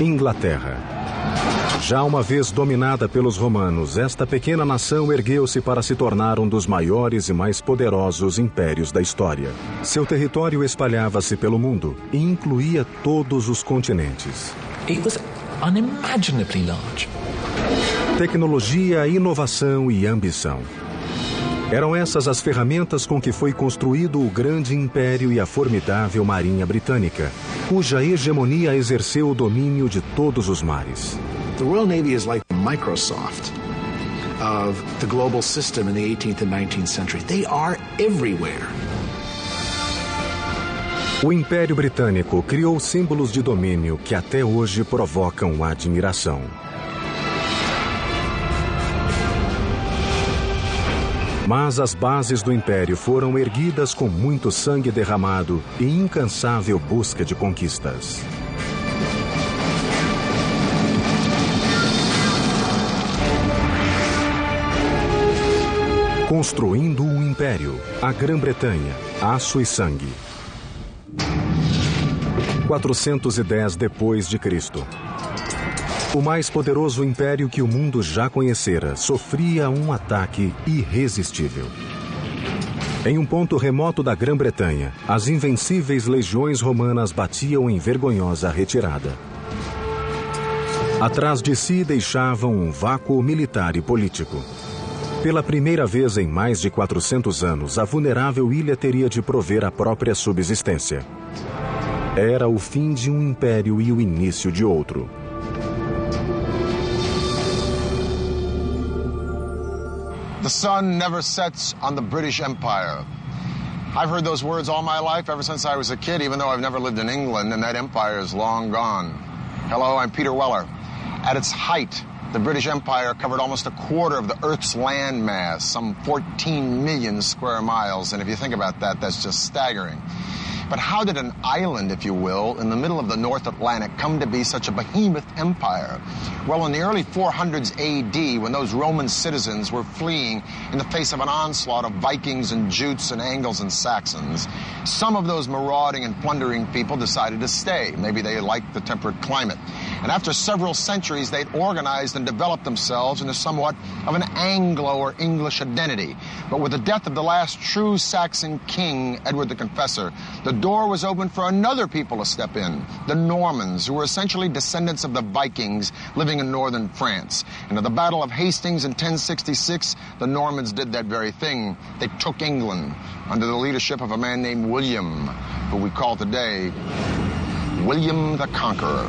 Inglaterra. Já uma vez dominada pelos romanos, esta pequena nação ergueu-se para se tornar um dos maiores e mais poderosos impérios da história. Seu território espalhava-se pelo mundo e incluía todos os continentes. It was unimaginably large. Tecnologia, inovação e ambição. Eram essas as ferramentas com que foi construído o grande império e a formidável marinha britânica, cuja hegemonia exerceu o domínio de todos os mares. The Royal Navy is like the Microsoft of the global system in the 18th and 19th century. They are everywhere. O Império Britânico criou símbolos de domínio que até hoje provocam admiração. Mas as bases do Império foram erguidas com muito sangue derramado e incansável busca de conquistas. Construindo um império, a Grã-Bretanha, aço e sangue. 410 depois de Cristo. O mais poderoso império que o mundo já conhecera sofria um ataque irresistível. Em um ponto remoto da Grã-Bretanha, as invencíveis legiões romanas batiam em vergonhosa retirada. Atrás de si deixavam um vácuo militar e político. Pela primeira vez em mais de 400 anos, a vulnerável ilha teria de prover a própria subsistência. Era o fim de um império e o início de outro. The sun never sets on the British Empire. I've heard those words all my life, ever since I was a kid, even though I've never lived in England, and that empire is long gone. Hello, I'm Peter Weller. At its height, the British Empire covered almost a quarter of the Earth's land mass, some 14 million square miles, and if you think about that, that's just staggering. But how did an island, if you will, in the middle of the North Atlantic come to be such a behemoth empire? Well, in the early 400s AD, when those Roman citizens were fleeing in the face of an onslaught of Vikings and Jutes and Angles and Saxons, some of those marauding and plundering people decided to stay. Maybe they liked the temperate climate. And after several centuries, they'd organized and developed themselves into somewhat of an Anglo or English identity. But with the death of the last true Saxon king, Edward the Confessor, the door was open for another people to step in, the Normans, who were essentially descendants of the Vikings living in northern France. And at the Battle of Hastings in 1066, the Normans did that very thing. They took England under the leadership of a man named William, who we call today William the Conqueror.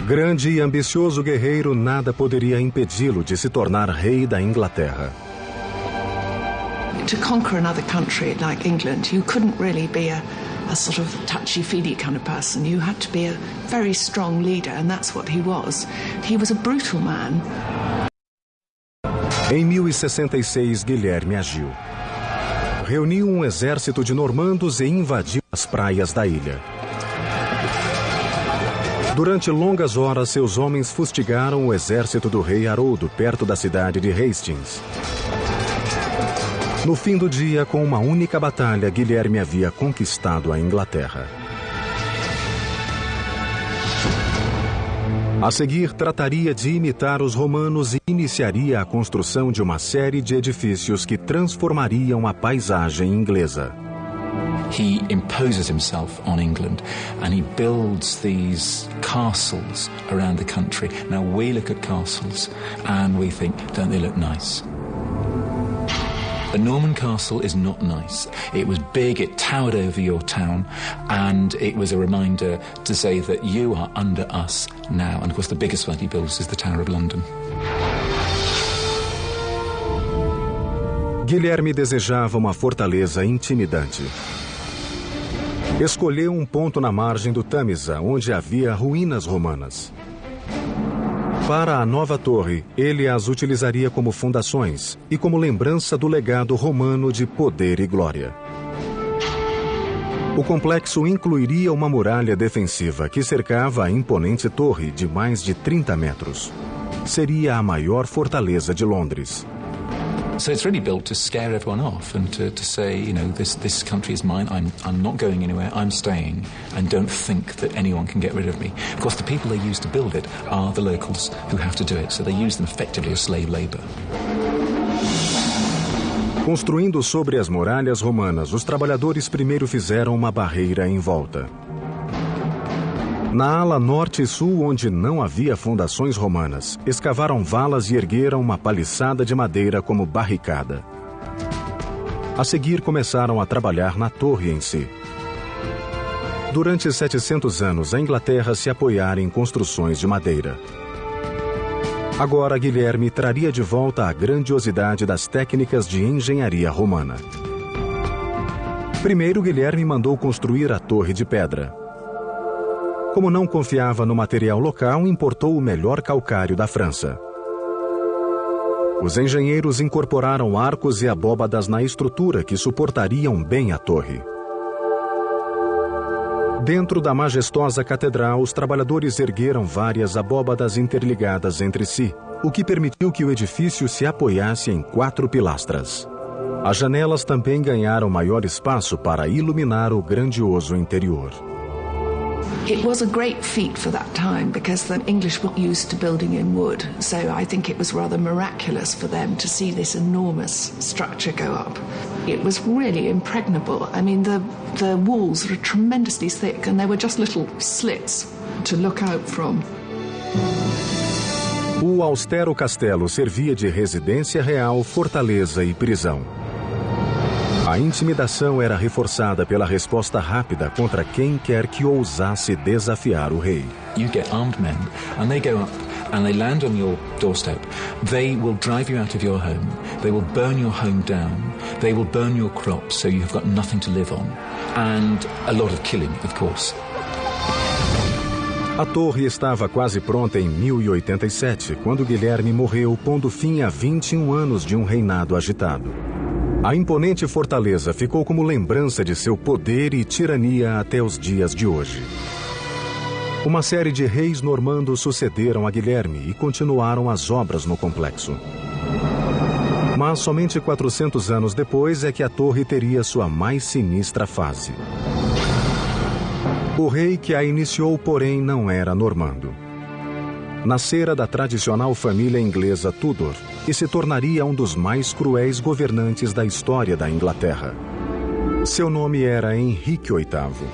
Grande e ambicioso guerreiro, nada poderia impedi-lo de se tornar rei da Inglaterra. To conquer another country like England, you couldn't really be a sort of touchy-feely kind of person. You had to be a very strong leader, and that's what he was. He was a brutal man. Em 1066, Guilherme agiu. Reuniu um exército de normandos e invadiu as praias da ilha. Durante longas horas, seus homens fustigaram o exército do rei Haroldo perto da cidade de Hastings. No fim do dia, com uma única batalha, Guilherme havia conquistado a Inglaterra. A seguir, trataria de imitar os romanos e iniciaria a construção de uma série de edifícios que transformariam a paisagem inglesa. He imposes himself on England and he builds these castles around the country. Now we look at castles and we think, don't they look nice? A Norman castle is not nice. It was big, it towered over your town, and it was a reminder to say that you are under us now. And of course the biggest one he builds is the Tower of London. Guilherme desejava uma fortaleza intimidante. Escolheu um ponto na margem do Tâmisa, onde havia ruínas romanas. Para a nova torre, ele as utilizaria como fundações e como lembrança do legado romano de poder e glória. O complexo incluiria uma muralha defensiva que cercava a imponente torre de mais de 30 metros. Seria a maior fortaleza de Londres. So it's really built to scare everyone off and to say, you know, this country is mine, I'm not going anywhere, I'm staying, and don't think that anyone can get rid of me. Of course, the people they use to build it are the locals who have to do it, so they use them effectively as slave labor. Construindo sobre as muralhas romanas, os trabalhadores primeiro fizeram uma barreira em volta. Na ala norte e sul, onde não havia fundações romanas, escavaram valas e ergueram uma paliçada de madeira como barricada. A seguir, começaram a trabalhar na torre em si. Durante 700 anos, a Inglaterra se apoiara em construções de madeira. Agora, Guilherme traria de volta a grandiosidade das técnicas de engenharia romana. Primeiro, Guilherme mandou construir a torre de pedra. Como não confiava no material local, importou o melhor calcário da França. Os engenheiros incorporaram arcos e abóbadas na estrutura que suportariam bem a torre. Dentro da majestosa catedral, os trabalhadores ergueram várias abóbadas interligadas entre si, o que permitiu que o edifício se apoiasse em 4 pilastras. As janelas também ganharam maior espaço para iluminar o grandioso interior. It was a great feat for that time because the English were used to building in wood, so I think it was rather miraculous for them to see this enormous structure go up. It was really impregnable. I mean, the walls were tremendously thick and there were just little slits to look out from. O austero castelo servia de residência real, fortaleza e prisão. A intimidação era reforçada pela resposta rápida contra quem quer que ousasse desafiar o rei. You get armed men, and they go up and they land on your doorstep. They will drive you out of your home. They will burn your home down. They will burn your crops, so you have got nothing to live on. And a lot of killing, of course. A torre estava quase pronta em 1087, quando Guilherme morreu, pondo fim a 21 anos de um reinado agitado. A imponente fortaleza ficou como lembrança de seu poder e tirania até os dias de hoje. Uma série de reis normandos sucederam a Guilherme e continuaram as obras no complexo. Mas somente 400 anos depois é que a torre teria sua mais sinistra fase. O rei que a iniciou, porém, não era normando. Nascera da tradicional família inglesa Tudor e se tornaria um dos mais cruéis governantes da história da Inglaterra. Seu nome era Henrique VIII.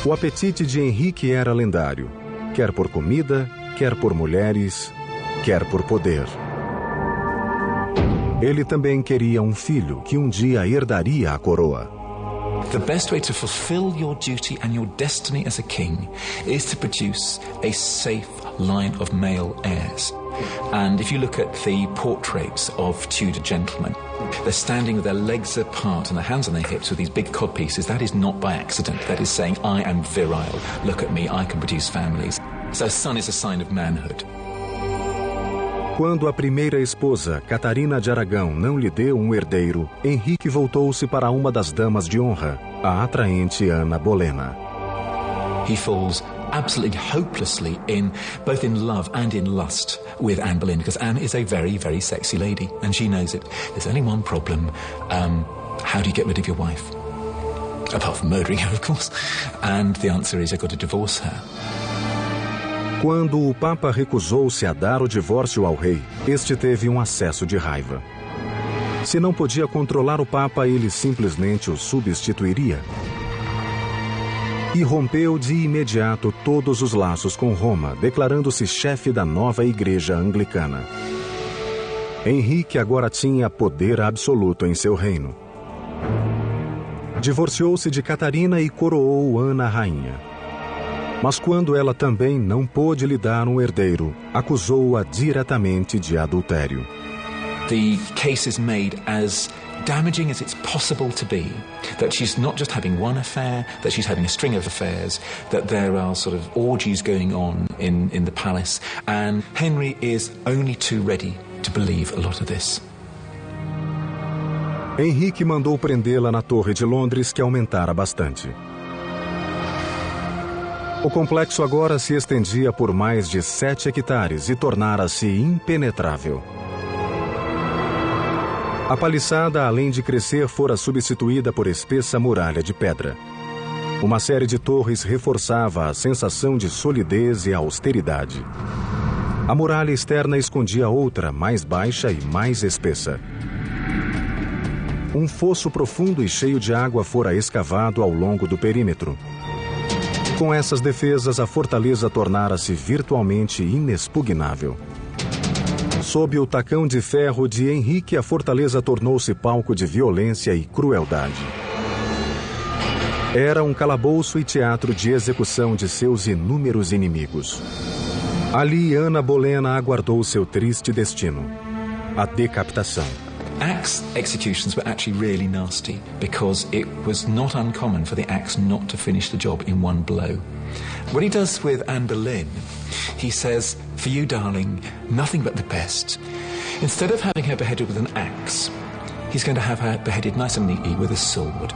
O apetite de Henrique era lendário, quer por comida, quer por mulheres, quer por poder. Ele também queria um filho que um dia herdaria a coroa. The best way to fulfill your duty and your destiny as a king is to produce a safe line of male heirs. And if you look at the portraits of Tudor gentlemen, they're standing with their legs apart and their hands on their hips with these big codpieces. That is not by accident. That is saying, I am virile. Look at me, I can produce families. So son is a sign of manhood. Quando a primeira esposa, Catarina de Aragão, não lhe deu um herdeiro, Henrique voltou-se para uma das damas de honra, a atraente Ana Bolena. He falls absolutely hopelessly both in love and in lust with Anne Boleyn, because Anne is a very, very sexy lady, and she knows it. There's only one problem. How do you get rid of your wife? Apart from murdering her, of course. And the answer is, I've got to divorce her. Quando o Papa recusou-se a dar o divórcio ao rei, este teve um acesso de raiva. Se não podia controlar o Papa, ele simplesmente o substituiria. E rompeu de imediato todos os laços com Roma, declarando-se chefe da nova igreja anglicana. Henrique agora tinha poder absoluto em seu reino. Divorciou-se de Catarina e coroou Ana rainha. Mas quando ela também não pôde lhe dar um herdeiro, acusou-a diretamente de adultério. The case is made as damaging as it's possible to be, that she's not just having one affair, that she's having a string of affairs, that there are sort of orgies going on in the palace, and Henry is only too ready to believe a lot of this. Henrique mandou prendê-la na Torre de Londres, que aumentara bastante. O complexo agora se estendia por mais de 7 hectares e tornara-se impenetrável. A paliçada, além de crescer, fora substituída por espessa muralha de pedra. Uma série de torres reforçava a sensação de solidez e austeridade. A muralha externa escondia outra, mais baixa e mais espessa. Um fosso profundo e cheio de água fora escavado ao longo do perímetro. Com essas defesas, a fortaleza tornara-se virtualmente inexpugnável. Sob o tacão de ferro de Henrique, a fortaleza tornou-se palco de violência e crueldade. Era um calabouço e teatro de execução de seus inúmeros inimigos. Ali, Ana Bolena aguardou seu triste destino: a decapitação. Axe executions were actually really nasty because it was not uncommon for the axe not to finish the job in one blow. What he does with Anne Boleyn, he says, "For you, darling, nothing but the best." Instead of having her beheaded with an axe, he's going to have her beheaded nice and neatly with a sword.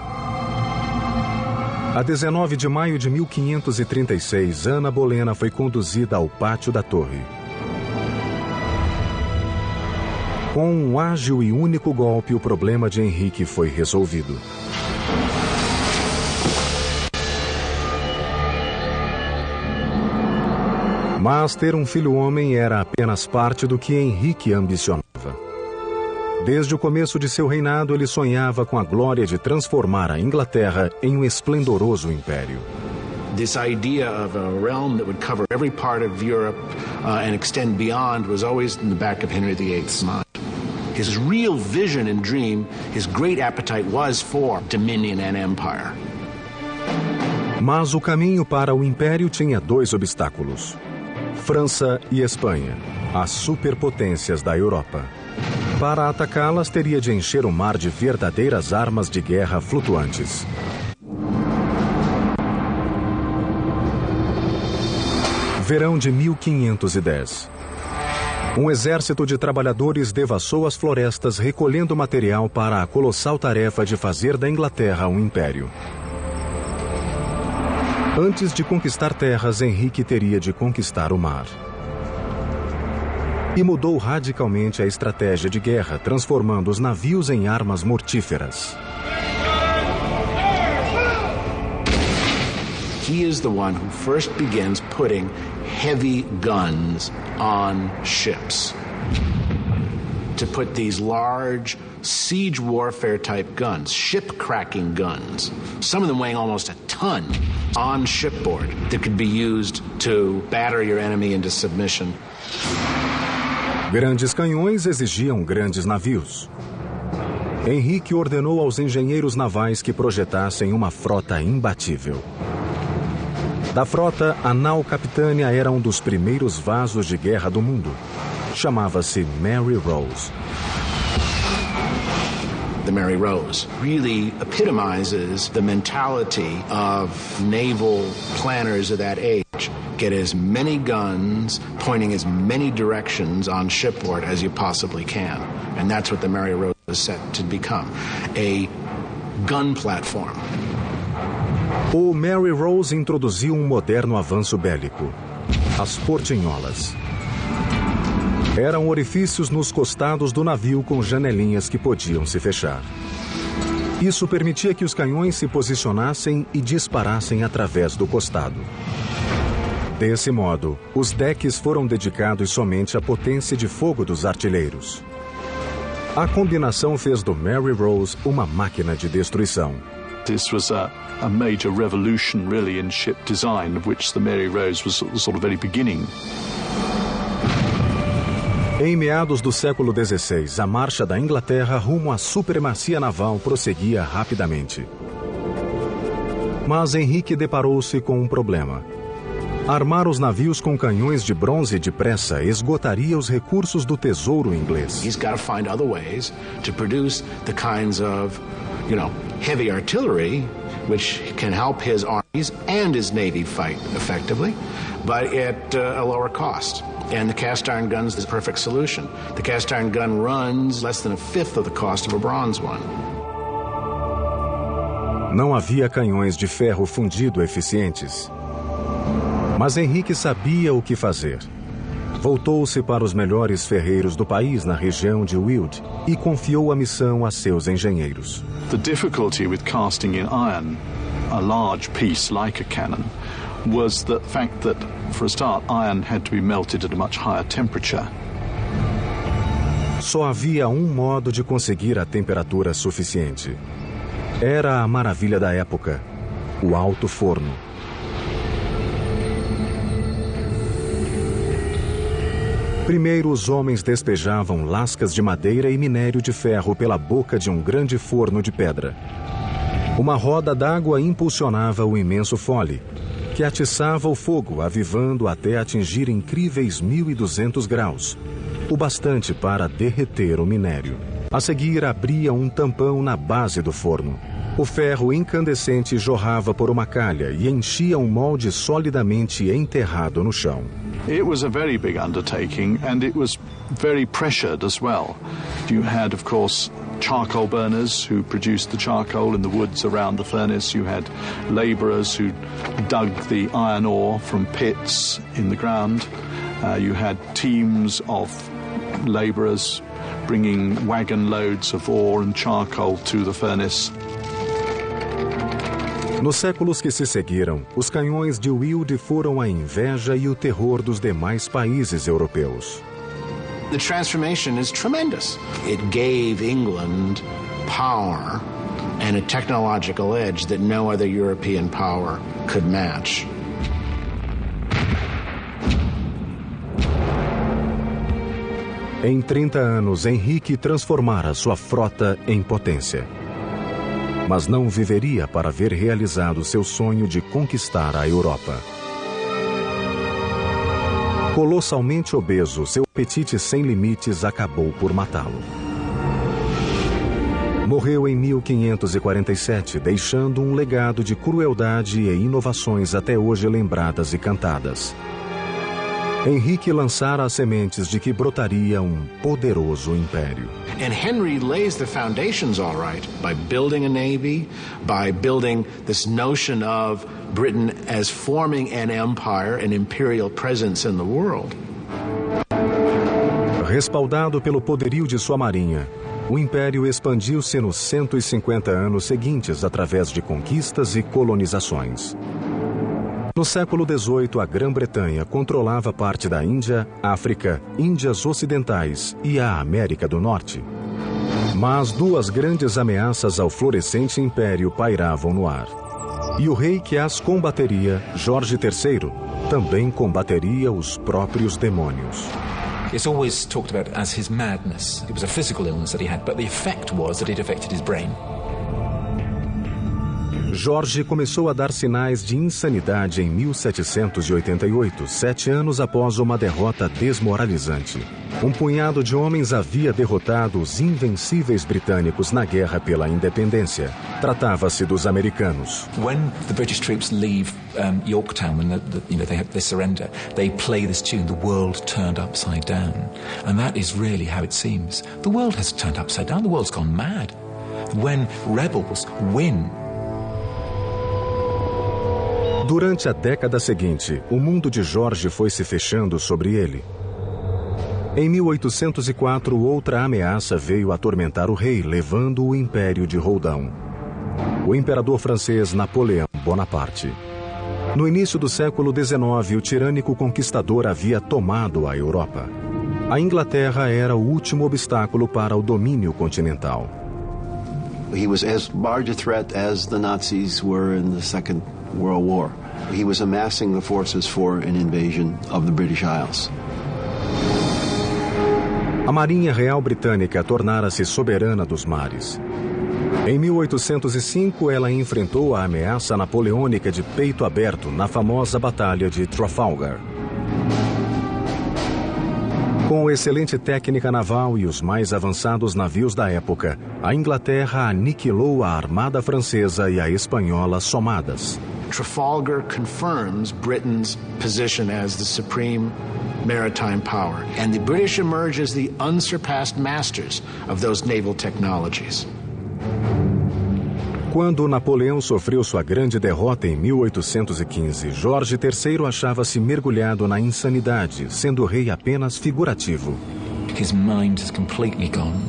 A 19 de maio de 1536, Ana Bolena foi conduzida ao pátio da torre. Com um ágil e único golpe, o problema de Henrique foi resolvido. Mas ter um filho homem era apenas parte do que Henrique ambicionava. Desde o começo de seu reinado, ele sonhava com a glória de transformar a Inglaterra em um esplendoroso império. This idea of a realm that would cover every part of Europe and extend beyond was always in the back of Henry VIII's mind. His real vision and dream, his great appetite was for dominion and empire. Mas o caminho para o império tinha dois obstáculos: França e Espanha, as superpotências da Europa. Para atacá-las, teria de encher o mar de verdadeiras armas de guerra flutuantes. Verão de 1510. Um exército de trabalhadores devassou as florestas recolhendo material para a colossal tarefa de fazer da Inglaterra um império. Antes de conquistar terras, Henrique teria de conquistar o mar. E mudou radicalmente a estratégia de guerra, transformando os navios em armas mortíferas. He is the one who first begins putting heavy guns on ships. To put these large siege warfare type guns, ship cracking guns, some of them weighing almost a ton, on shipboard that could be used to batter your enemy into submission. Grandes canhões exigiam grandes navios. Henrique ordenou aos engenheiros navais que projetassem uma frota imbatível. Da frota, a nau Capitânia era um dos primeiros vasos de guerra do mundo. Chamava-se Mary Rose. The Mary Rose really epitomizes the mentality of naval planners of that age. Get as many guns pointing as many directions on shipboard as you possibly can. And that's what the Mary Rose is set to become, a gun platform. O Mary Rose introduziu um moderno avanço bélico: as portinholas. Eram orifícios nos costados do navio com janelinhas que podiam se fechar. Isso permitia que os canhões se posicionassem e disparassem através do costado. Desse modo, os decks foram dedicados somente à potência de fogo dos artilheiros. A combinação fez do Mary Rose uma máquina de destruição. This was a major revolution, really, in ship design, of which the Mary Rose was sort of very beginning. Em meados do século XVI, a marcha da Inglaterra rumo à supremacia naval prosseguia rapidamente. Mas Henrique deparou-se com um problema. Armar os navios com canhões de bronze depressa esgotaria os recursos do tesouro inglês. He's got to find other ways to produce the kinds of, heavy artillery, which can help his armies and his navy fight effectively, but at a lower cost. And the cast iron gun is the perfect solution. The cast iron gun runs less than a fifth of the cost of a bronze one. Não havia canhões de ferro fundido eficientes. Mas Henrique sabia o que fazer. Voltou-se para os melhores ferreiros do país na região de Weald e confiou a missão a seus engenheiros. The difficulty with casting in iron a large piece like a cannon was the fact that, for a start, iron had to be melted at a much higher temperature. Só havia um modo de conseguir a temperatura suficiente. Era a maravilha da época, o alto forno. Primeiro, os homens despejavam lascas de madeira e minério de ferro pela boca de um grande forno de pedra. Uma roda d'água impulsionava o imenso fole, que atiçava o fogo, avivando até atingir incríveis 1.200 graus, o bastante para derreter o minério. A seguir, abria um tampão na base do forno. O ferro incandescente jorrava por uma calha e enchia um molde solidamente enterrado no chão. It was a very big undertaking, and it was very pressured as well. You had, of course, charcoal burners who produced the charcoal in the woods around the furnace. You had labourers who dug the iron ore from pits in the ground. You had teams of labourers bringing wagon loads of ore and charcoal to the furnace. Nos séculos que se seguiram, os canhões de Weald foram a inveja e o terror dos demais países europeus. The transformation is tremendous. It gave England power and a technological edge that no other European power could match. Em 30 anos, Henrique transformara sua frota em potência. Mas não viveria para ver realizado seu sonho de conquistar a Europa. Colossalmente obeso, seu apetite sem limites acabou por matá-lo. Morreu em 1547, deixando um legado de crueldade e inovações até hoje lembradas e cantadas. Henrique lançara as sementes de que brotaria um poderoso império. And Henry lays the foundations all right by building a navy, by building this notion of Britain as forming an empire, an imperial presence in the world. Respaldado pelo poderio de sua marinha, o império expandiu-se nos 150 anos seguintes através de conquistas e colonizações. No século XVIII, a Grã-Bretanha controlava parte da Índia, África, Índias Ocidentais e a América do Norte. Mas duas grandes ameaças ao florescente império pairavam no ar. E o rei que as combateria, Jorge III, também combateria os próprios demônios. It's always talked about as his madness. It was a physical illness that he had, but the effect was that it affected his brain. Jorge começou a dar sinais de insanidade em 1788, 7 anos após uma derrota desmoralizante. Um punhado de homens havia derrotado os invencíveis britânicos na guerra pela independência. Tratava-se dos americanos. When the British troops leave Yorktown, when they surrender, they play this tune, "The World Turned Upside Down," and that is really how it seems. The world has turned upside down. The world's gone mad. When rebels win. Durante a década seguinte, o mundo de Jorge foi se fechando sobre ele. Em 1804, outra ameaça veio atormentar o rei, levando o Império de Roldão. O imperador francês Napoleão Bonaparte. No início do século XIX, o tirânico conquistador havia tomado a Europa. A Inglaterra era o último obstáculo para o domínio continental. He was as large a threat as the Nazis were in the Second World War. He was amassing the forces for an invasion of the British Isles. A Marinha Real Britânica tornara-se soberana dos mares. Em 1805, ela enfrentou a ameaça napoleônica de peito aberto na famosa Batalha de Trafalgar. Com excelente técnica naval e os mais avançados navios da época, a Inglaterra aniquilou a armada francesa e a espanhola somadas. Trafalgar confirms Britain's position as the supreme maritime power, and the British emerge as the unsurpassed masters of those naval technologies. Quando Napoleão sofreu sua grande derrota em 1815, Jorge III achava-se mergulhado na insanidade, sendo rei apenas figurativo. His mind is completely gone.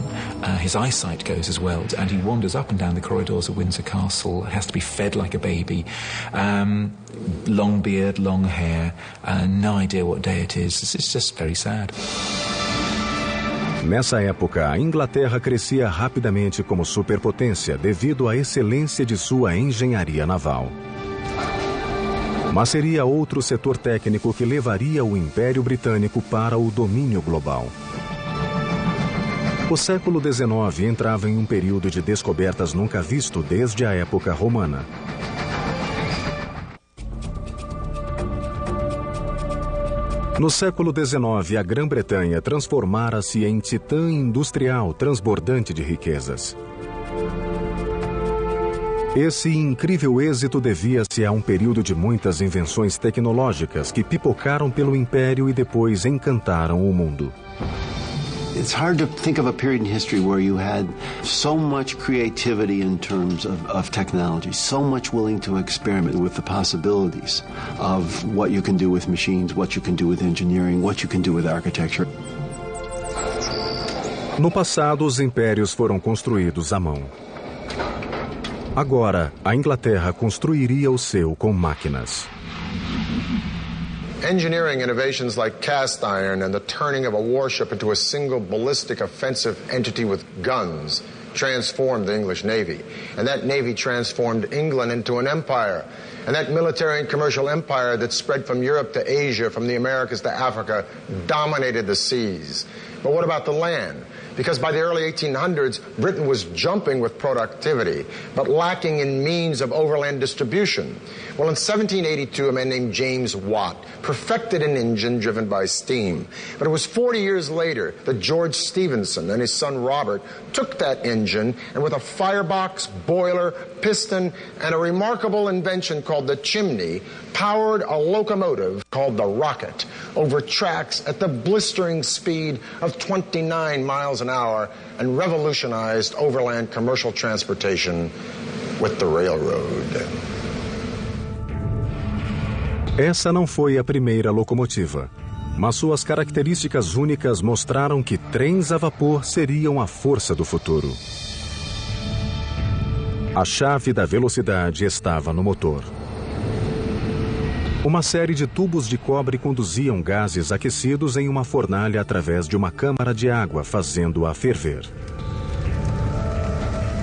His eyesight goes as well, and he wanders up and down the corridors of Windsor Castle. Has to be fed like a baby. Long beard, long hair, no idea what day it is. It's just very sad. Nessa época, a Inglaterra crescia rapidamente como superpotência devido à excelência de sua engenharia naval. Mas seria outro setor técnico que levaria o Império Britânico para o domínio global. O século XIX entrava em um período de descobertas nunca visto desde a época romana. No século XIX, a Grã-Bretanha transformara-se em titã industrial transbordante de riquezas. Esse incrível êxito devia-se a um período de muitas invenções tecnológicas que pipocaram pelo império e depois encantaram o mundo. It's hard to think of a period in history where you had so much creativity in terms of technology, so much willing to experiment with the possibilities of what you can do with machines, what you can do with engineering, what you can do with architecture. No passado, os impérios foram construídos à mão. Agora, a Inglaterra construiria o seu com máquinas. Engineering innovations like cast iron and the turning of a warship into a single ballistic offensive entity with guns transformed the English Navy. And that Navy transformed England into an empire. And that military and commercial empire that spread from Europe to Asia, from the Americas to Africa, dominated the seas. But what about the land? Because by the early 1800s, Britain was jumping with productivity, but lacking in means of overland distribution. Well, in 1782, a man named James Watt perfected an engine driven by steam. But it was 40 years later that George Stephenson and his son Robert took that engine and with a firebox, boiler, piston, and a remarkable invention called the chimney, powered a locomotive called the Rocket over tracks at the blistering speed of 29 miles an hour and revolutionized overland commercial transportation with the railroad. Essa não foi a primeira locomotiva, mas suas características únicas mostraram que trens a vapor seriam a força do futuro. A chave da velocidade estava no motor. Uma série de tubos de cobre conduziam gases aquecidos em uma fornalha através de uma câmara de água, fazendo-a ferver.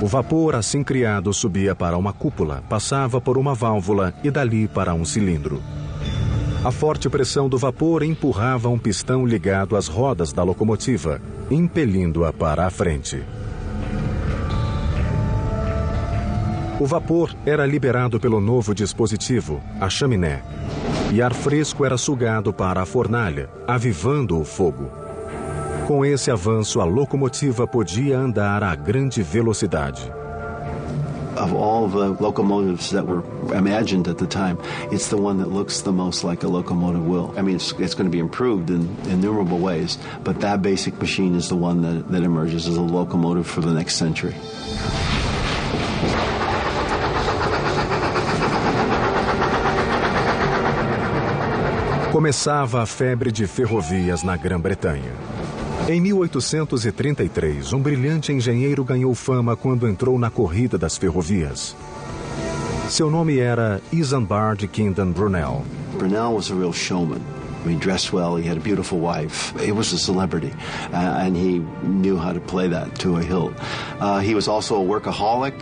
O vapor assim criado subia para uma cúpula, passava por uma válvula e dali para um cilindro. A forte pressão do vapor empurrava um pistão ligado às rodas da locomotiva, impelindo-a para a frente. O vapor era liberado pelo novo dispositivo, a chaminé, e ar fresco era sugado para a fornalha, avivando o fogo. Com esse avanço, a locomotiva podia andar a grande velocidade. Of all the locomotives that were imagined at the time, it's the one that looks the most like a locomotive will. I mean, it's going to be improved in innumerable ways, but that basic machine is the one that emerges as a locomotive for the next century. Começava a febre de ferrovias na Grã-Bretanha. Em 1833, um brilhante engenheiro ganhou fama quando entrou na corrida das ferrovias. Seu nome era Isambard Kingdon Brunel. Brunel was a real showman. He dressed well, he had a beautiful wife. He was a celebrity, and he knew how to play that to a hilt. He was also a workaholic.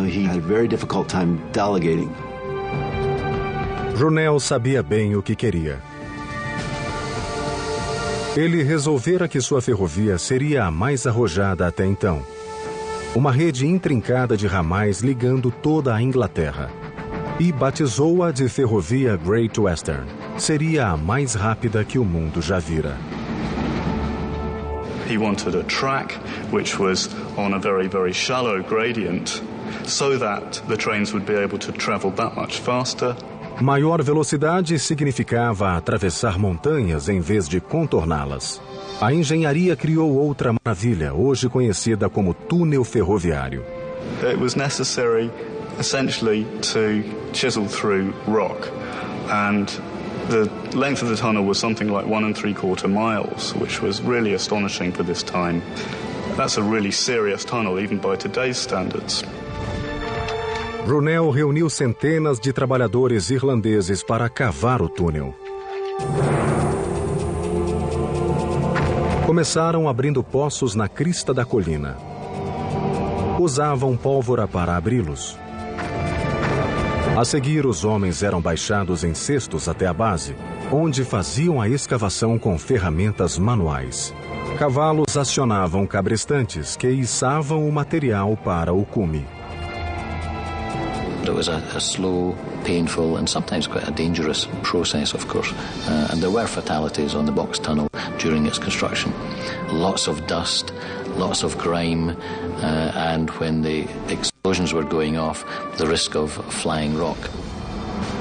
He had a very difficult time delegating. Brunel sabia bem o que queria. Ele resolvera que sua ferrovia seria a mais arrojada até então. Uma rede intrincada de ramais ligando toda a Inglaterra. E batizou-a de Ferrovia Great Western. Seria a mais rápida que o mundo já vira. He wanted a track which was on a very, very shallow gradient so that the trains would be able to travel that much faster. Maior velocidade significava atravessar montanhas em vez de contorná-las. A engenharia criou outra maravilha, hoje conhecida como túnel ferroviário. it was necessary essentially to chisel through rock, and the length of the tunnel was something like 1 3/4 miles, which was really astonishing for this time. That's a really serious tunnel, even by today's standards. Brunel reuniu centenas de trabalhadores irlandeses para cavar o túnel. Começaram abrindo poços na crista da colina. Usavam pólvora para abri-los. A seguir, os homens eram baixados em cestos até a base, onde faziam a escavação com ferramentas manuais. Cavalos acionavam cabrestantes que içavam o material para o cume. It was a slow, painful and sometimes quite a dangerous process, of course. And there were fatalities on the box tunnel during its construction. Lots of dust, lots of grime, and when the explosions were going off, the risk of flying rock.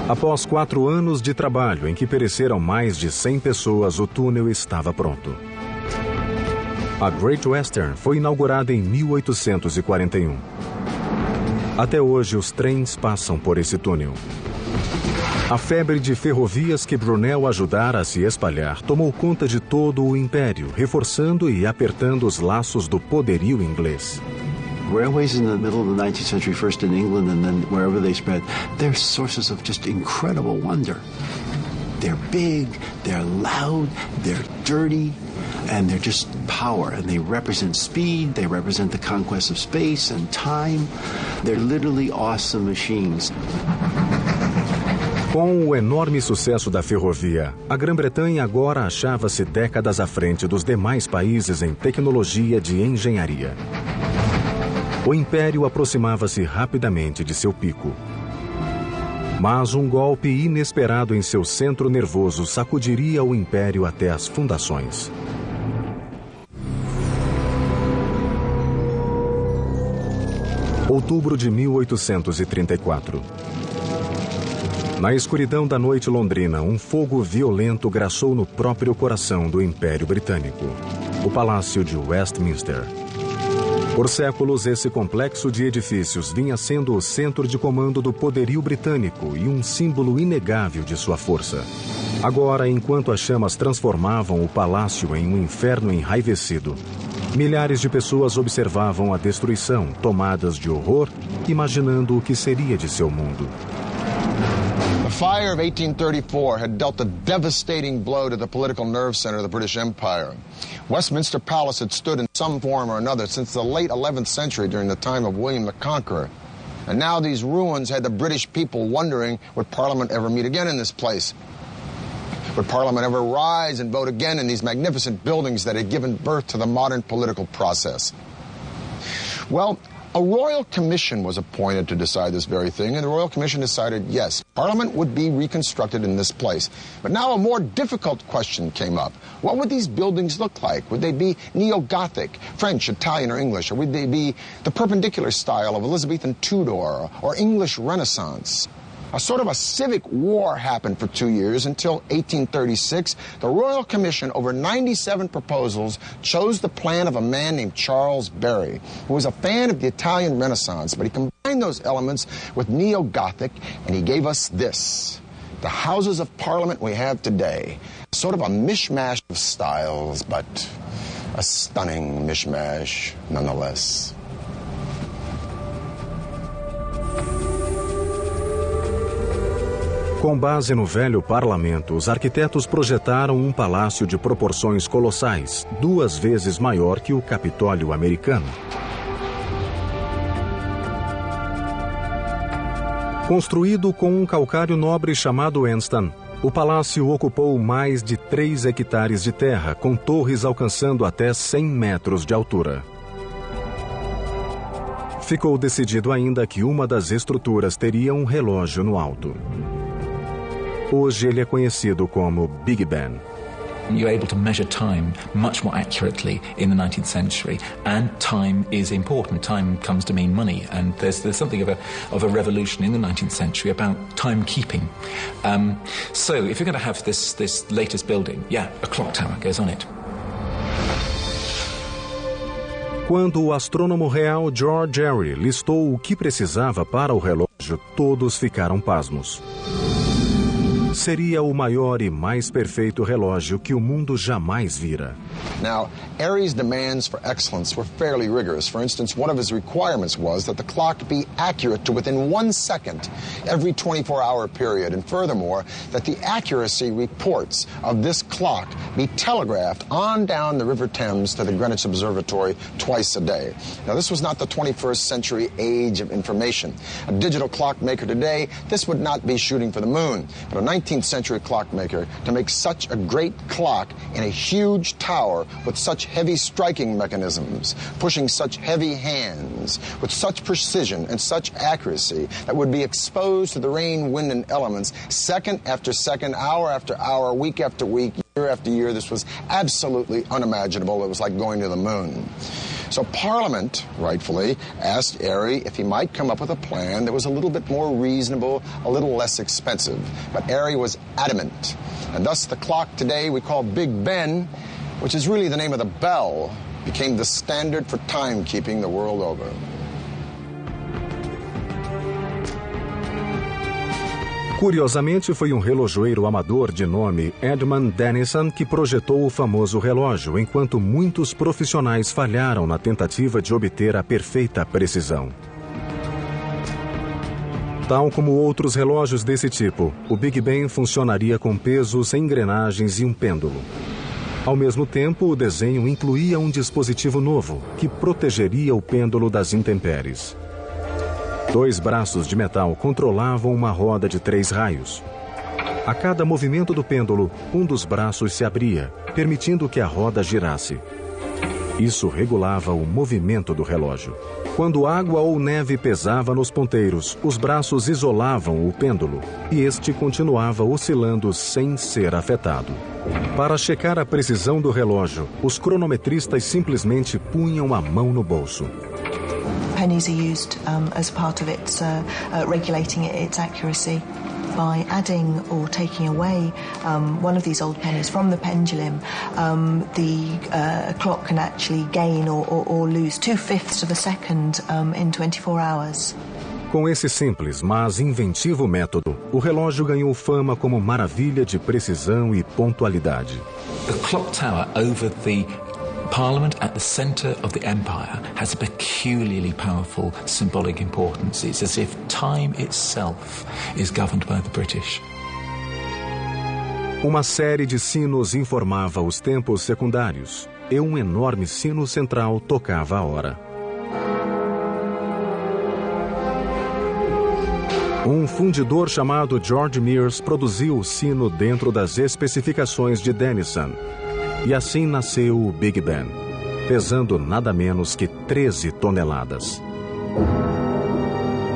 Após 4 anos de trabalho em que pereceram mais de 100 pessoas, o túnel estava pronto. A Great Western foi inaugurada em 1841. Até hoje, os trens passam por esse túnel. A febre de ferrovias que Brunel ajudara a se espalhar tomou conta de todo o império, reforçando e apertando os laços do poderio inglês. Railways in the middle of the 19th century, first in England and then wherever they spread, they're sources of just incredible wonder. They're big, they're loud, they're dirty, and they're just power, and they represent speed, they represent the conquest of space and time. They're literally awesome machines. Com o enorme sucesso da ferrovia, a Grã-Bretanha agora achava-se décadas à frente dos demais países em tecnologia de engenharia. O império aproximava-se rapidamente de seu pico. Mas um golpe inesperado em seu centro nervoso sacudiria o império até as fundações. Outubro de 1834. Na escuridão da noite londrina, um fogo violento graçou no próprio coração do Império Britânico, o Palácio de Westminster. Por séculos, esse complexo de edifícios vinha sendo o centro de comando do poderio britânico e um símbolo inegável de sua força. Agora, enquanto as chamas transformavam o palácio em um inferno enraivecido, milhares de pessoas observavam a destruição, tomadas de horror, imaginando o que seria de seu mundo. The fire of 1834 had dealt a devastating blow to the political nerve center of the British Empire. Westminster Palace had stood in some form or another since the late 11th century during the time of William the Conqueror. And now these ruins had the British people wondering, would Parliament ever meet again in this place? Would Parliament ever rise and vote again in these magnificent buildings that had given birth to the modern political process? Well, a royal commission was appointed to decide this very thing, and the royal commission decided, yes, Parliament would be reconstructed in this place. But now a more difficult question came up. What would these buildings look like? Would they be neo-Gothic, French, Italian, or English? Or would they be the perpendicular style of Elizabethan Tudor or English Renaissance? A sort of a civic war happened for 2 years until 1836. The Royal Commission, over 97 proposals, chose the plan of a man named Charles Barry, who was a fan of the Italian Renaissance, but he combined those elements with neo-Gothic, and he gave us this, the Houses of Parliament we have today. Sort of a mishmash of styles, but a stunning mishmash nonetheless. Com base no velho parlamento, os arquitetos projetaram um palácio de proporções colossais, 2 vezes maior que o Capitólio americano. Construído com um calcário nobre chamado Anston, o palácio ocupou mais de 3 hectares de terra, com torres alcançando até 100 metros de altura. Ficou decidido ainda que uma das estruturas teria um relógio no alto. Hoje ele é conhecido como Big Ben. You're able to measure time much more accurately in the 19th century, and time is important. Time comes to mean money, and there's something of a revolution in the 19th century about timekeeping. So if you're going to have this latest building, a clock tower goes on it. Quando o astrônomo real George Airy listou o que precisava para o relógio, todos ficaram pasmos. Seria o maior e mais perfeito relógio que o mundo jamais vira. Now, Airy's demands for excellence were fairly rigorous. For instance, one of his requirements was that the clock be accurate to within 1 second every 24-hour period. And furthermore, that the accuracy reports of this clock be telegraphed on down the River Thames to the Greenwich Observatory twice a day. Now, this was not the 21st century age of information. A digital clockmaker today, this would not be shooting for the moon. But a 19th century clockmaker, to make such a great clock in a huge tower with such heavy striking mechanisms, pushing such heavy hands, with such precision and such accuracy that would be exposed to the rain, wind, and elements second after second, hour after hour, week after week, year after year. This was absolutely unimaginable. It was like going to the moon. So Parliament, rightfully, asked Airy if he might come up with a plan that was a little bit more reasonable, a little less expensive. But Airy was adamant. And thus the clock today we call Big Ben, which is really the name of the bell, became the standard for timekeeping the world over. Curiosamente, foi um relojoeiro amador de nome Edmund Denison que projetou o famoso relógio, enquanto muitos profissionais falharam na tentativa de obter a perfeita precisão. Tal como outros relógios desse tipo, o Big Ben funcionaria com pesos, engrenagens e um pêndulo. Ao mesmo tempo, o desenho incluía um dispositivo novo, que protegeria o pêndulo das intempéries. 2 braços de metal controlavam uma roda de 3 raios. A cada movimento do pêndulo, um dos braços se abria, permitindo que a roda girasse. Isso regulava o movimento do relógio. Quando água ou neve pesava nos ponteiros, os braços isolavam o pêndulo e este continuava oscilando sem ser afetado. Para checar a precisão do relógio, os cronometristas simplesmente punham a mão no bolso. Pennies are used as part of its regulating its accuracy. By adding or taking away one of these old pennies from the pendulum, the clock can actually gain or lose 2/5 of a second in 24 hours. Com esse simples, mas inventivo método, o relógio ganhou fama como maravilha de precisão e pontualidade. The clock tower over the Parliament at the centre of the empire has a peculiarly powerful symbolic importance. It's as if time itself is governed by the British. Uma série de sinos informava os tempos secundários e um enorme sino central tocava a hora. Um fundidor chamado George Mears produziu o sino dentro das especificações de Denison. E assim nasceu o Big Ben, pesando nada menos que 13 toneladas.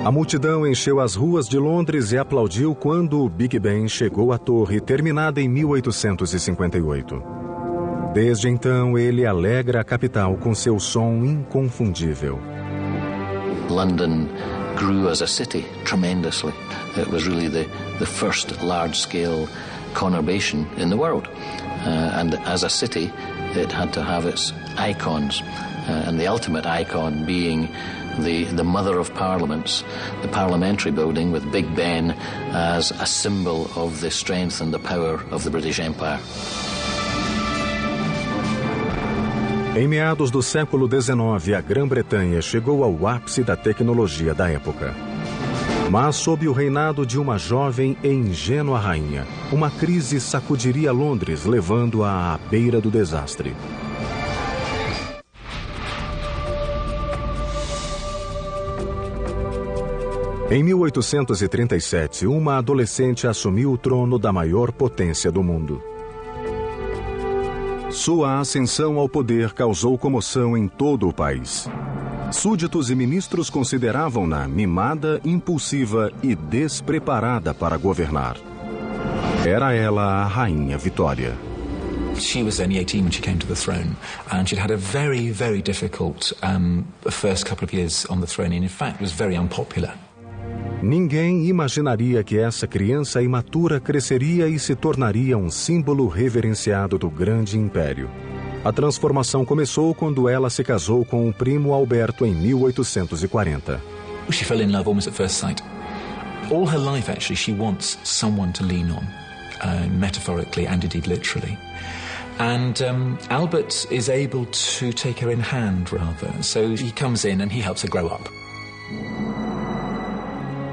A multidão encheu as ruas de Londres e aplaudiu quando o Big Ben chegou à torre, terminada em 1858. Desde então, ele alegra a capital com seu som inconfundível. London grew as a city tremendously. It was really the first large-scale conurbation in the world. And as a city, it had to have its icons, and the ultimate icon being the Mother of Parliaments, the Parliamentary Building with Big Ben as a symbol of the strength and the power of the British Empire. Em meados do século XIX, a Grã-Bretanha chegou ao ápice da tecnologia da época. Mas sob o reinado de uma jovem e ingênua rainha, uma crise sacudiria Londres, levando-a à beira do desastre. Em 1837, uma adolescente assumiu o trono da maior potência do mundo. Sua ascensão ao poder causou comoção em todo o país. Súditos e ministros consideravam-na mimada, impulsiva e despreparada para governar. Era ela a Rainha Vitória. She was only 18 when she came to the throne, and she'd had a very, very difficult first couple of years on the throne, and in fact was very unpopular. Ninguém imaginaria que essa criança imatura cresceria e se tornaria um símbolo reverenciado do grande império. A transformação começou quando ela se casou com o primo Alberto em 1840. She fell in love almost at first sight. All her life, actually, she wants someone to lean on, metaphorically and indeed literally. And Albert is able to take her in hand, rather. So he comes in and he helps her grow up.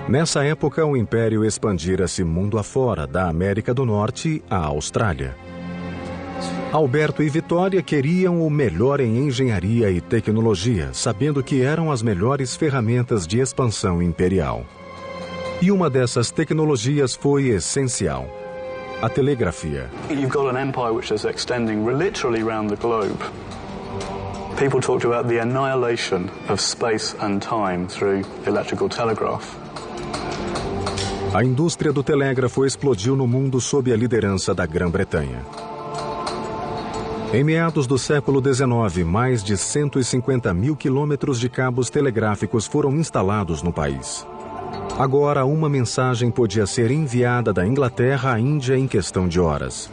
Nessa época, o Império expandira-se mundo afora, da América do Norte à Austrália. Alberto e Vitória queriam o melhor em engenharia e tecnologia, sabendo que eram as melhores ferramentas de expansão imperial. E uma dessas tecnologias foi essencial: a telegrafia. You've got an empire which is extending literally around the globe. People talked about the annihilation of space and time through electrical telegraph. A indústria do telégrafo explodiu no mundo sob a liderança da Grã-Bretanha. Em meados do século XIX, mais de 150 mil quilômetros de cabos telegráficos foram instalados no país. Agora, uma mensagem podia ser enviada da Inglaterra à Índia em questão de horas.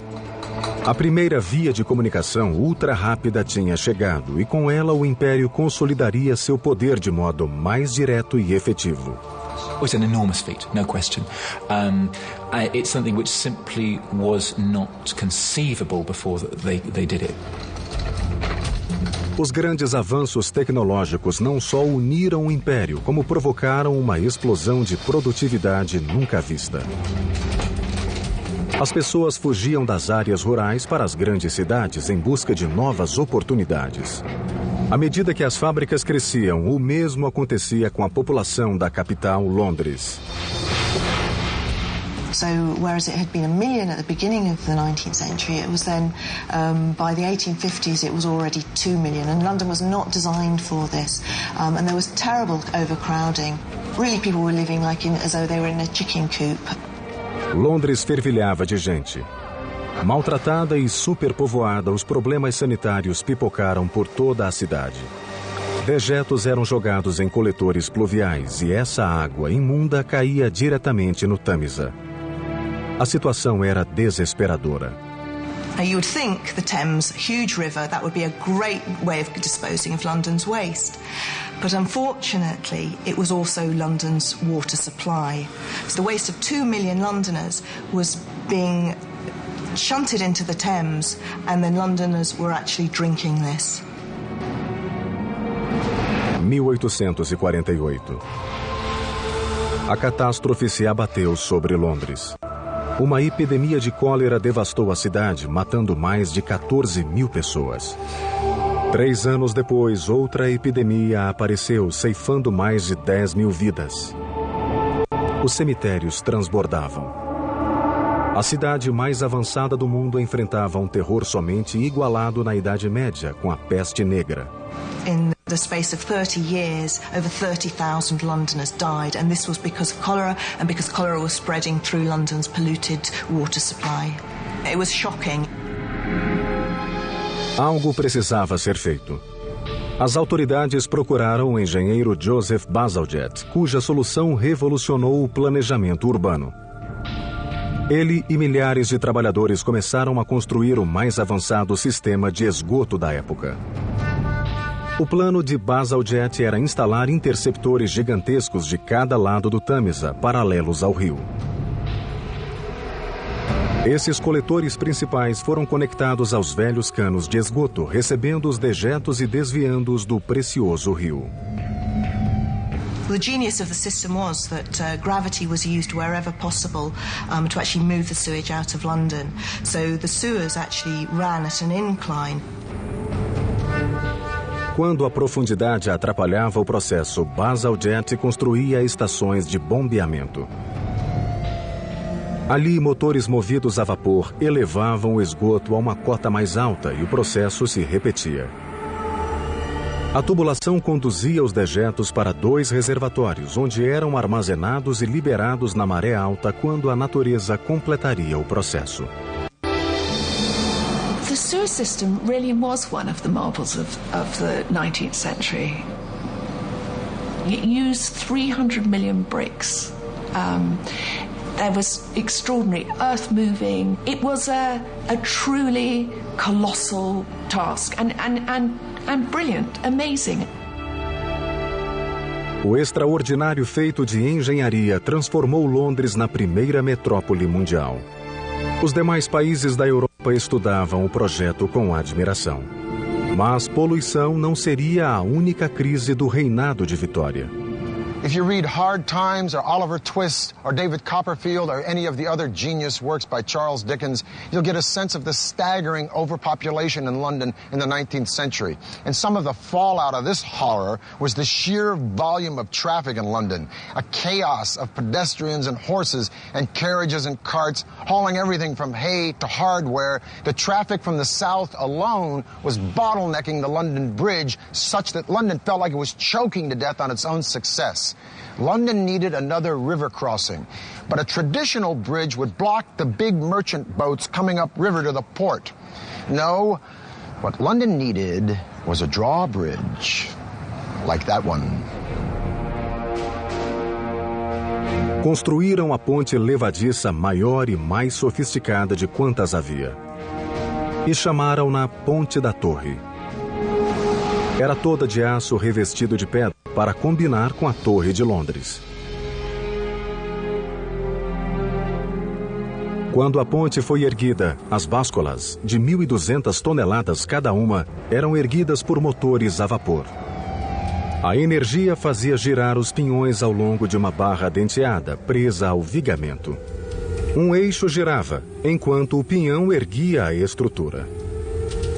A primeira via de comunicação ultra-rápida tinha chegado e com ela o Império consolidaria seu poder de modo mais direto e efetivo. It's an enormous feat, no question. It's something which simply was not conceivable before they did it. Os grandes avanços tecnológicos não só uniram o Império, como provocaram uma explosão de produtividade nunca vista. As pessoas fugiam das áreas rurais para as grandes cidades em busca de novas oportunidades. À medida que as fábricas cresciam, o mesmo acontecia com a população da capital, Londres. So whereas it had been 1 million at the beginning of the 19th century, it was then, by the 1850s, it was already 2 million. And London was not designed for this. And there was terrible overcrowding. Really, people were living as though they were in a chicken coop. Londres fervilhava de gente. Maltratada e superpovoada, os problemas sanitários pipocaram por toda a cidade. Dejetos eram jogados em coletores pluviais e essa água imunda caía diretamente no Tâmisa. A situação era desesperadora. You would think the Thames, huge river, that would be a great way of disposing of London's waste. But unfortunately, it was also London's water supply. So the waste of 2 million Londoners was being shunted into the Thames, and then Londoners were actually drinking this. 1848. A catástrofe se abateu sobre Londres. Uma epidemia de cólera devastou a cidade, matando mais de 14 mil pessoas. 3 anos depois, outra epidemia apareceu, ceifando mais de 10 mil vidas. Os cemitérios transbordavam. A cidade mais avançada do mundo enfrentava um terror somente igualado na Idade Média, com a peste negra. In the space of 30 years, over 30,000 Londoners died, and this was because of cholera, and because cholera was spreading through London's polluted water supply. It was shocking. Algo precisava ser feito. As autoridades procuraram o engenheiro Joseph Bazalgette, cuja solução revolucionou o planejamento urbano. Ele e milhares de trabalhadores começaram a construir o mais avançado sistema de esgoto da época. O plano de Bazalgette era instalar interceptores gigantescos de cada lado do Tâmisa, paralelos ao rio. Esses coletores principais foram conectados aos velhos canos de esgoto, recebendo os dejetos e desviando-os do precioso rio. The genius of the system was that gravity was used wherever possible to actually move the sewage out of London. So the sewers actually ran at an incline. Quando a profundidade atrapalhava o processo, Bazalgette construía estações de bombeamento. Ali, motores movidos a vapor elevavam o esgoto a uma cota mais alta e o processo se repetia. A tubulação conduzia os dejetos para 2 reservatórios, onde eram armazenados e liberados na maré alta quando a natureza completaria o processo. The sewer system really was one of the marvels of the 19th century. It used 300 million bricks. There was extraordinary earth-moving. It was a truly colossal task and brilliant, amazing. O extraordinário feito de engenharia transformou Londres na primeira metrópole mundial. Os demais países da Europa estudavam o projeto com admiração. Mas poluição não seria a única crise do reinado de Vitória. If you read Hard Times or Oliver Twist or David Copperfield or any of the other genius works by Charles Dickens, you'll get a sense of the staggering overpopulation in London in the 19th century. And some of the fallout of this horror was the sheer volume of traffic in London, a chaos of pedestrians and horses and carriages and carts hauling everything from hay to hardware. The traffic from the south alone was bottlenecking the London Bridge such that London felt like it was choking to death on its own success. London needed another river crossing, but a traditional bridge would block the big merchant boats coming upriver to the port. No, what London needed was a drawbridge, like that one. Construíram a ponte levadiça maior e mais sofisticada de quantas havia. E chamaram-na Ponte da Torre. Era toda de aço revestido de pedra para combinar com a Torre de Londres. Quando a ponte foi erguida, as básculas, de 1.200 toneladas cada uma, eram erguidas por motores a vapor. A energia fazia girar os pinhões ao longo de uma barra denteada, presa ao vigamento. Um eixo girava, enquanto o pinhão erguia a estrutura.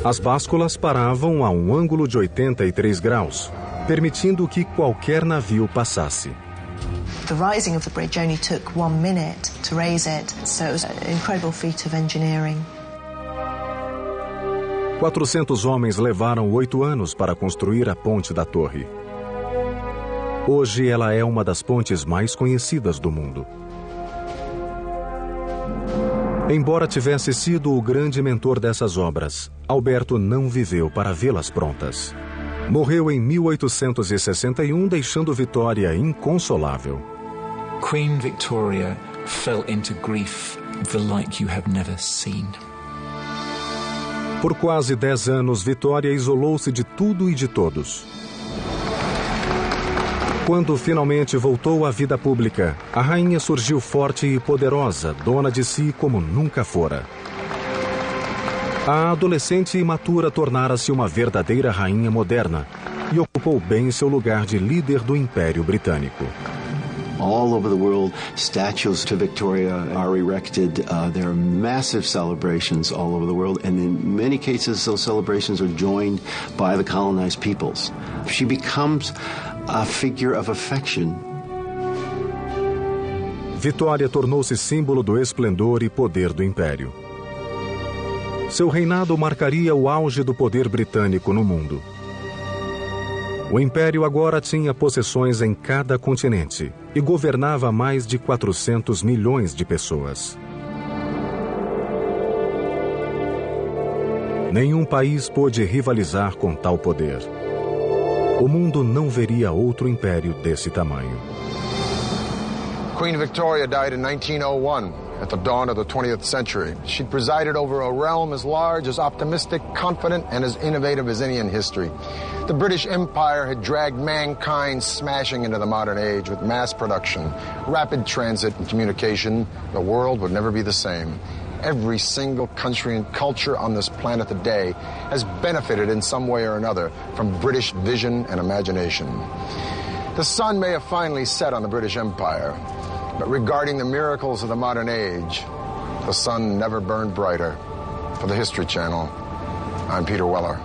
As básculas paravam a um ângulo de 83 graus, permitindo que qualquer navio passasse. The rising of the bridge only took 1 minute to raise it, so it was an incredible feat of engineering. 400 homens levaram 8 anos para construir a Ponte da Torre. Hoje ela é uma das pontes mais conhecidas do mundo. Embora tivesse sido o grande mentor dessas obras, Alberto não viveu para vê-las prontas. Morreu em 1861, deixando Vitória inconsolável. Queen Victoria fell into grief the like you have never seen. Por quase 10 anos, Vitória isolou-se de tudo e de todos. Quando finalmente voltou à vida pública, a rainha surgiu forte e poderosa, dona de si como nunca fora. A adolescente imatura tornara-se uma verdadeira rainha moderna e ocupou bem seu lugar de líder do Império Britânico. All over the world, statues to Victoria are erected. There are massive celebrations all over the world, and in many cases, those celebrations are joined by the colonized peoples. She becomes a figure of affection. Vitória tornou-se símbolo do esplendor e poder do Império. Seu reinado marcaria o auge do poder britânico no mundo. O Império agora tinha possessões em cada continente e governava mais de 400 milhões de pessoas. Nenhum país pôde rivalizar com tal poder. O mundo não veria outro império desse tamanho. Queen Victoria died in 1901, at the dawn of the 20th century. She presided over a realm as large, as optimistic, confident, and as innovative as any in history. The British Empire had dragged mankind smashing into the modern age with mass production, rapid transit, and communication. The world would never be the same. Every single country and culture on this planet today has benefited in some way or another from British vision and imagination. The sun may have finally set on the British Empire, but regarding the miracles of the modern age, the sun never burned brighter. For the History Channel, I'm Peter Weller.